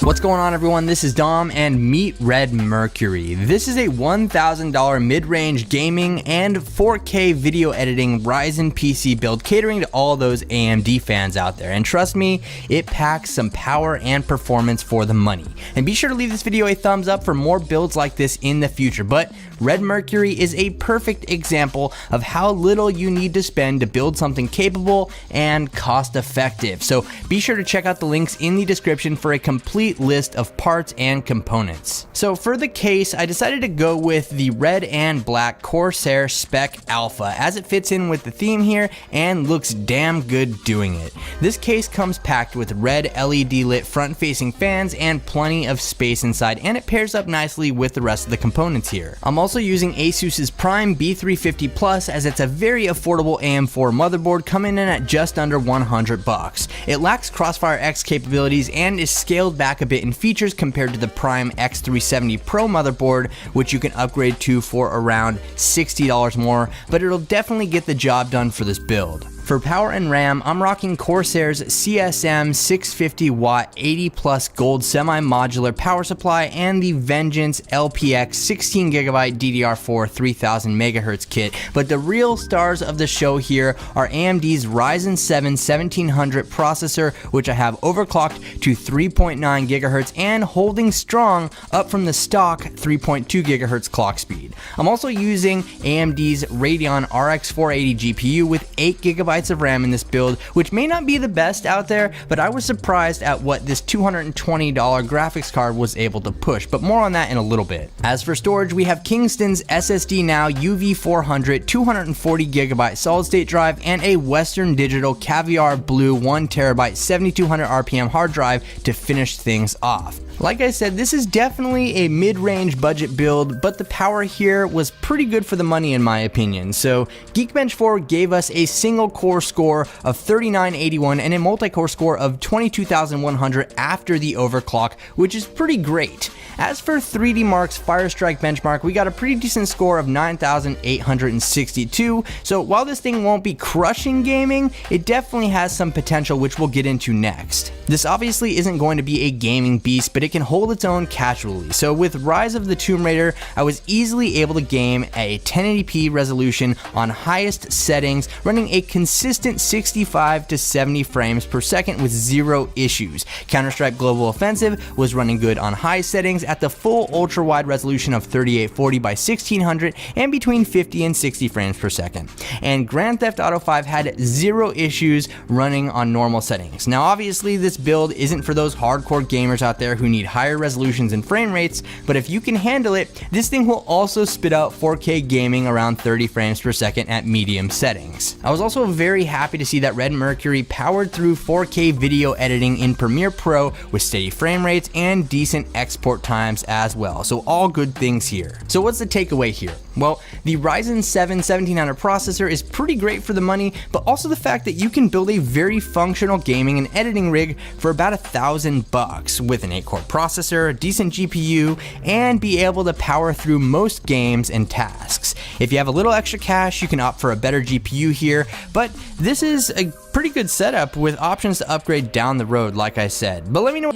What's going on, everyone? This is Dom and meet Red Mercury. This is a $1,000 mid-range gaming and 4K video editing Ryzen PC build catering to all those AMD fans out there. And trust me, it packs some power and performance for the money. And be sure to leave this video a thumbs up for more builds like this in the future. But Red Mercury is a perfect example of how little you need to spend to build something capable and cost effective. So be sure to check out the links in the description for a complete list of parts and components. So for the case, I decided to go with the red and black Corsair Spec Alpha, as it fits in with the theme here and looks damn good doing it. This case comes packed with red LED lit front facing fans and plenty of space inside, and it pairs up nicely with the rest of the components here. I'm also using Asus's Prime B350 Plus, as it's a very affordable AM4 motherboard coming in at just under 100 bucks. It lacks Crossfire X capabilities and is scaled back a bit in features compared to the Prime X370 Pro motherboard, which you can upgrade to for around $60 more, but it'll definitely get the job done for this build. For power and RAM, I'm rocking Corsair's CSM 650 watt 80 plus gold semi-modular power supply and the Vengeance LPX 16GB DDR4 3000 MHz kit, but the real stars of the show here are AMD's Ryzen 7 1700 processor, which I have overclocked to 3.9 GHz and holding strong up from the stock 3.2 GHz clock speed. I'm also using AMD's Radeon RX 480 GPU with 8GB of RAM in this build, which may not be the best out there, but I was surprised at what this $220 graphics card was able to push, but more on that in a little bit. As for storage, we have Kingston's SSD Now UV400 240GB solid state drive and a Western Digital Caviar Blue 1TB 7200 RPM hard drive to finish things off. Like I said, this is definitely a mid-range budget build, but the power here was pretty good for the money in my opinion. So Geekbench 4 gave us a single core score of 3981 and a multi-core score of 22,100 after the overclock, which is pretty great. As for 3D Mark's Firestrike benchmark, we got a pretty decent score of 9,862, so while this thing won't be crushing gaming, it definitely has some potential, which we'll get into next. This obviously isn't going to be a gaming beast, but it can hold its own casually. So with Rise of the Tomb Raider, I was easily able to game at a 1080p resolution on highest settings, running a consistent 65 to 70 frames per second with zero issues. Counter-Strike Global Offensive was running good on high settings at the full ultra-wide resolution of 3840 by 1600 and between 50 and 60 frames per second. And Grand Theft Auto 5 had zero issues running on normal settings. Now obviously this build isn't for those hardcore gamers out there who need higher resolutions and frame rates, but if you can handle it, this thing will also spit out 4K gaming around 30 frames per second at medium settings. I was also very happy to see that Red Mercury powered through 4K video editing in Premiere Pro with steady frame rates and decent export times as well, so all good things here. So what's the takeaway here? Well, the Ryzen 7 1700 processor is pretty great for the money, but also the fact that you can build a very functional gaming and editing rig for about $1,000 with an 8-core processor, a decent GPU, and be able to power through most games and tasks. If you have a little extra cash, you can opt for a better GPU here, but this is a pretty good setup with options to upgrade down the road, like I said. But let me know.